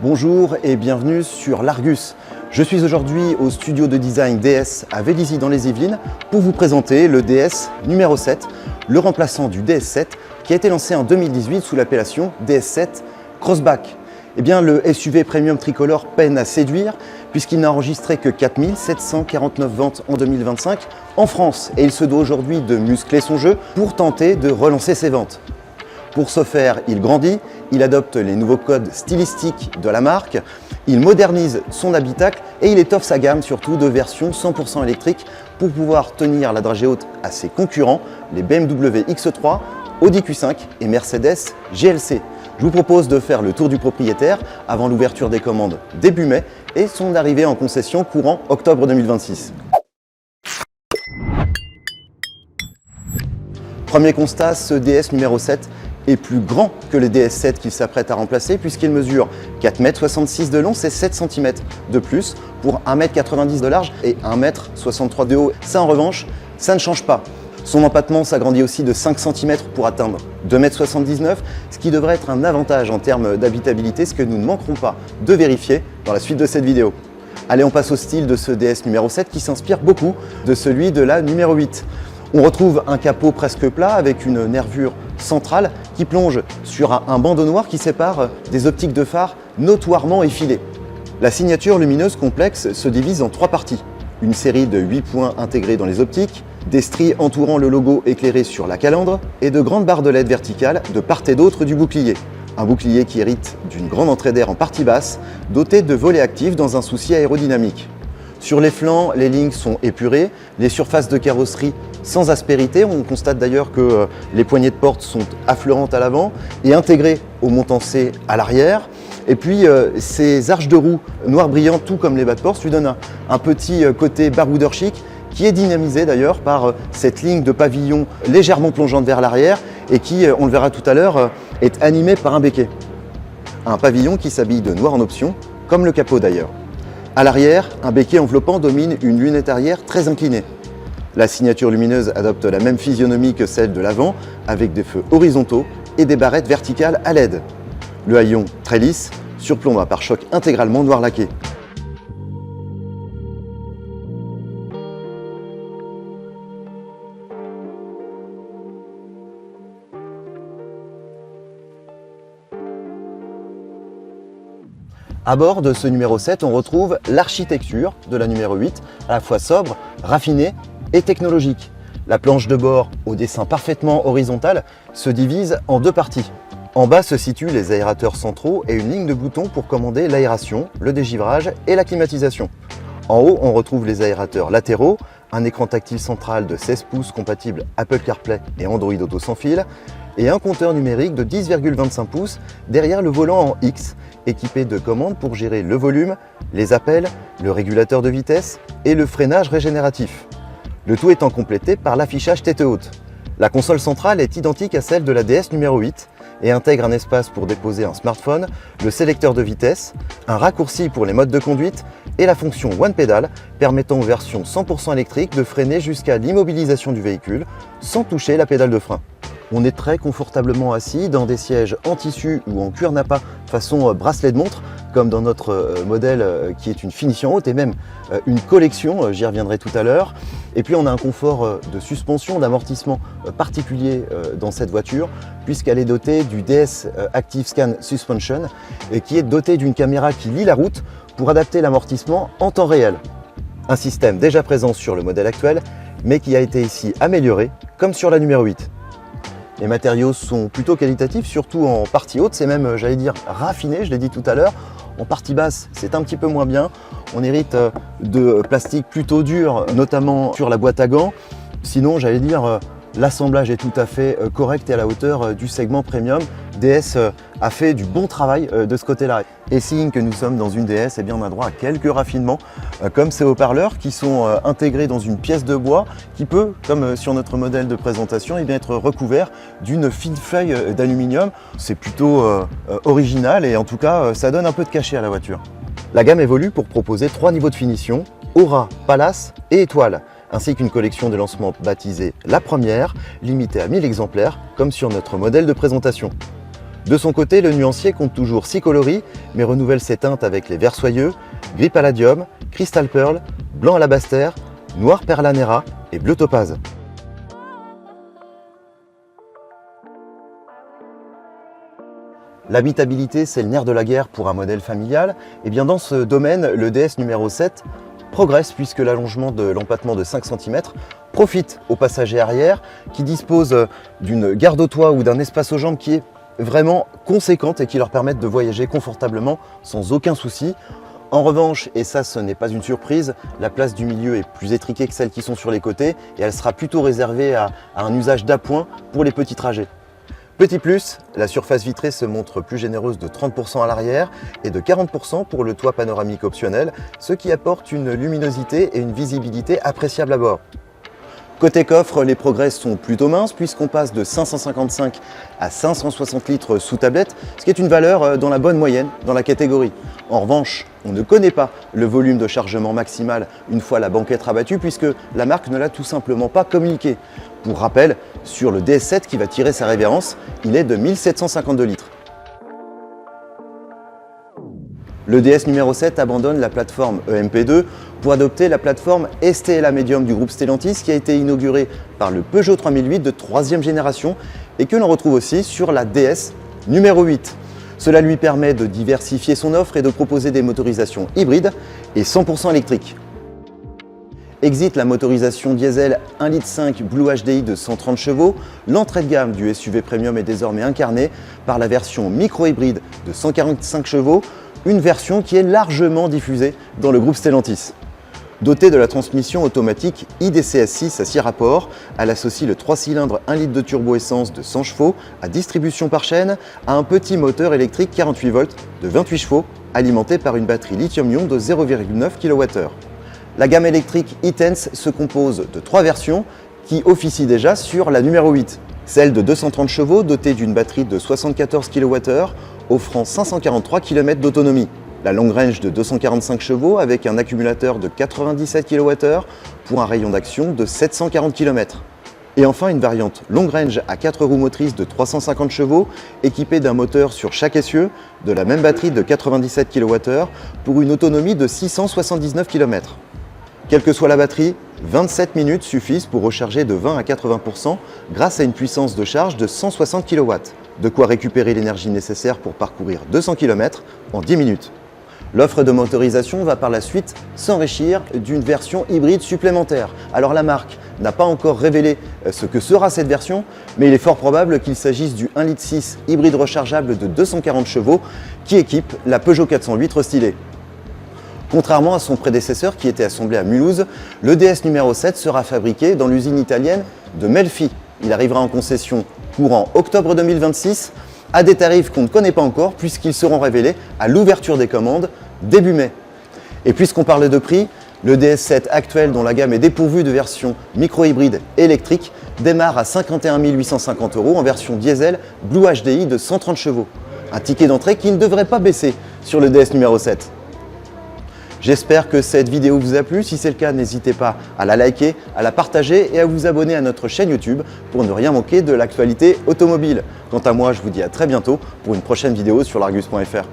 Bonjour et bienvenue sur l'Argus. Je suis aujourd'hui au studio de design DS à Vélizy dans les Yvelines pour vous présenter le DS numéro 7, le remplaçant du DS7 qui a été lancé en 2018 sous l'appellation DS7 Crossback. Eh bien, le SUV Premium Tricolor peine à séduire puisqu'il n'a enregistré que 4749 ventes en 2025 en France et il se doit aujourd'hui de muscler son jeu pour tenter de relancer ses ventes. Pour ce faire, il grandit, il adopte les nouveaux codes stylistiques de la marque, il modernise son habitacle et il étoffe sa gamme surtout de versions 100% électriques pour pouvoir tenir la dragée haute à ses concurrents, les BMW X3, Audi Q5 et Mercedes GLC. Je vous propose de faire le tour du propriétaire avant l'ouverture des commandes début mai et son arrivée en concession courant octobre 2026. Premier constat, ce DS numéro 7 est plus grand que le DS7 qu'il s'apprête à remplacer puisqu'il mesure 4,66 m de long, c'est 7 cm de plus pour 1,90 m de large et 1,63 m de haut. Ça en revanche, ça ne change pas. Son empattement s'agrandit aussi de 5 cm pour atteindre 2,79 m, ce qui devrait être un avantage en termes d'habitabilité, ce que nous ne manquerons pas de vérifier dans la suite de cette vidéo. Allez, on passe au style de ce DS numéro 7 qui s'inspire beaucoup de celui de la numéro 8. On retrouve un capot presque plat avec une nervure centrale qui plonge sur un bandeau noir qui sépare des optiques de phare notoirement effilées. La signature lumineuse complexe se divise en 3 parties. Une série de 8 points intégrés dans les optiques, des stries entourant le logo éclairé sur la calandre et de grandes barres de LED verticales de part et d'autre du bouclier. Un bouclier qui hérite d'une grande entrée d'air en partie basse, doté de volets actifs dans un souci aérodynamique. Sur les flancs, les lignes sont épurées, les surfaces de carrosserie sans aspérité. On constate d'ailleurs que les poignées de porte sont affleurantes à l'avant et intégrées au montant C à l'arrière. Et puis ces arches de roue noir brillant, tout comme les bas de porte, lui donnent un petit côté baroudeur chic qui est dynamisé d'ailleurs par cette ligne de pavillon légèrement plongeante vers l'arrière et qui, on le verra tout à l'heure, est animée par un béquet. Un pavillon qui s'habille de noir en option, comme le capot d'ailleurs. À l'arrière, un béquet enveloppant domine une lunette arrière très inclinée. La signature lumineuse adopte la même physionomie que celle de l'avant, avec des feux horizontaux et des barrettes verticales à LED. Le haillon, très lisse, surplombe un pare-choc intégralement noir laqué. À bord de ce numéro 7, on retrouve l'architecture de la numéro 8, à la fois sobre, raffinée et technologique. La planche de bord, au dessin parfaitement horizontal, se divise en 2 parties. En bas se situent les aérateurs centraux et une ligne de boutons pour commander l'aération, le dégivrage et la climatisation. En haut, on retrouve les aérateurs latéraux, un écran tactile central de 16 pouces compatible Apple CarPlay et Android Auto sans fil, et un compteur numérique de 10,25 pouces derrière le volant en X, équipé de commandes pour gérer le volume, les appels, le régulateur de vitesse et le freinage régénératif. Le tout étant complété par l'affichage tête haute. La console centrale est identique à celle de la DS numéro 8 et intègre un espace pour déposer un smartphone, le sélecteur de vitesse, un raccourci pour les modes de conduite et la fonction One Pedal permettant aux versions 100% électriques de freiner jusqu'à l'immobilisation du véhicule sans toucher la pédale de frein. On est très confortablement assis dans des sièges en tissu ou en cuir nappa façon bracelet de montre, comme dans notre modèle qui est une finition haute et même une collection, j'y reviendrai tout à l'heure. Et puis on a un confort de suspension, d'amortissement particulier dans cette voiture, puisqu'elle est dotée du DS Active Scan Suspension, et qui est dotée d'une caméra qui lit la route pour adapter l'amortissement en temps réel. Un système déjà présent sur le modèle actuel, mais qui a été ici amélioré, comme sur la numéro 8. Les matériaux sont plutôt qualitatifs, surtout en partie haute, c'est même, j'allais dire, raffiné, je l'ai dit tout à l'heure. En partie basse, c'est un petit peu moins bien. On hérite de plastique plutôt dur, notamment sur la boîte à gants. Sinon, j'allais dire, l'assemblage est tout à fait correct et à la hauteur du segment premium. DS a fait du bon travail de ce côté-là. Et signe que nous sommes dans une DS, eh bien on a droit à quelques raffinements, comme ces haut-parleurs qui sont intégrés dans une pièce de bois qui peut, comme sur notre modèle de présentation, eh bien être recouvert d'une fine feuille d'aluminium. C'est plutôt original et en tout cas, ça donne un peu de cachet à la voiture. La gamme évolue pour proposer 3 niveaux de finition, Aura, Palace et Étoile, ainsi qu'une collection de lancement baptisée La Première, limitée à 1000 exemplaires, comme sur notre modèle de présentation. De son côté, le nuancier compte toujours 6 coloris, mais renouvelle ses teintes avec les verts soyeux, gris palladium, crystal pearl, blanc alabaster, noir perlanera et bleu topaz. L'habitabilité, c'est le nerf de la guerre pour un modèle familial. Et bien dans ce domaine, le DS numéro 7 progresse puisque l'allongement de l'empattement de 5 cm profite aux passagers arrière qui disposent d'une garde au toit ou d'un espace aux jambes qui est vraiment conséquente et qui leur permettent de voyager confortablement sans aucun souci. En revanche, et ça ce n'est pas une surprise, la place du milieu est plus étriquée que celles qui sont sur les côtés et elle sera plutôt réservée à un usage d'appoint pour les petits trajets. Petit plus, la surface vitrée se montre plus généreuse de 30% à l'arrière et de 40% pour le toit panoramique optionnel, ce qui apporte une luminosité et une visibilité appréciables à bord. Côté coffre, les progrès sont plutôt minces puisqu'on passe de 555 à 560 litres sous tablette, ce qui est une valeur dans la bonne moyenne dans la catégorie. En revanche, on ne connaît pas le volume de chargement maximal une fois la banquette rabattue puisque la marque ne l'a tout simplement pas communiqué. Pour rappel, sur le DS7 qui va tirer sa révérence, il est de 1752 litres. Le DS numéro 7 abandonne la plateforme EMP2 pour adopter la plateforme STLA Medium du groupe Stellantis qui a été inaugurée par le Peugeot 3008 de 3e génération et que l'on retrouve aussi sur la DS numéro 8. Cela lui permet de diversifier son offre et de proposer des motorisations hybrides et 100% électriques. Exit la motorisation diesel 1,5 litre Blue HDI de 130 chevaux, l'entrée de gamme du SUV Premium est désormais incarnée par la version micro-hybride de 145 chevaux, une version qui est largement diffusée dans le groupe Stellantis. Dotée de la transmission automatique IDCS6 à 6 rapports, elle associe le 3 cylindres 1 litre de turbo-essence de 100 chevaux à distribution par chaîne à un petit moteur électrique 48 volts de 28 chevaux alimenté par une batterie lithium-ion de 0,9 kWh. La gamme électrique e-Tense se compose de 3 versions qui officient déjà sur la numéro 8. Celle de 230 chevaux dotée d'une batterie de 74 kWh offrant 543 km d'autonomie. La long range de 245 chevaux avec un accumulateur de 97 kWh pour un rayon d'action de 740 km. Et enfin une variante long range à 4 roues motrices de 350 chevaux équipée d'un moteur sur chaque essieu, de la même batterie de 97 kWh pour une autonomie de 679 km. Quelle que soit la batterie, 27 minutes suffisent pour recharger de 20 à 80% grâce à une puissance de charge de 160 kW. De quoi récupérer l'énergie nécessaire pour parcourir 200 km en 10 minutes. L'offre de motorisation va par la suite s'enrichir d'une version hybride supplémentaire. Alors la marque n'a pas encore révélé ce que sera cette version, mais il est fort probable qu'il s'agisse du 1,6 litre hybride rechargeable de 240 chevaux qui équipe la Peugeot 408 restylée. Contrairement à son prédécesseur qui était assemblé à Mulhouse, le DS numéro 7 sera fabriqué dans l'usine italienne de Melfi. Il arrivera en concession courant octobre 2026 à des tarifs qu'on ne connaît pas encore puisqu'ils seront révélés à l'ouverture des commandes début mai. Et puisqu'on parle de prix, le DS7 actuel dont la gamme est dépourvue de version micro-hybride électrique démarre à 51 850 € en version diesel Blue HDI de 130 chevaux. Un ticket d'entrée qui ne devrait pas baisser sur le DS numéro 7. J'espère que cette vidéo vous a plu. Si c'est le cas, n'hésitez pas à la liker, à la partager et à vous abonner à notre chaîne YouTube pour ne rien manquer de l'actualité automobile. Quant à moi, je vous dis à très bientôt pour une prochaine vidéo sur l'Argus.fr.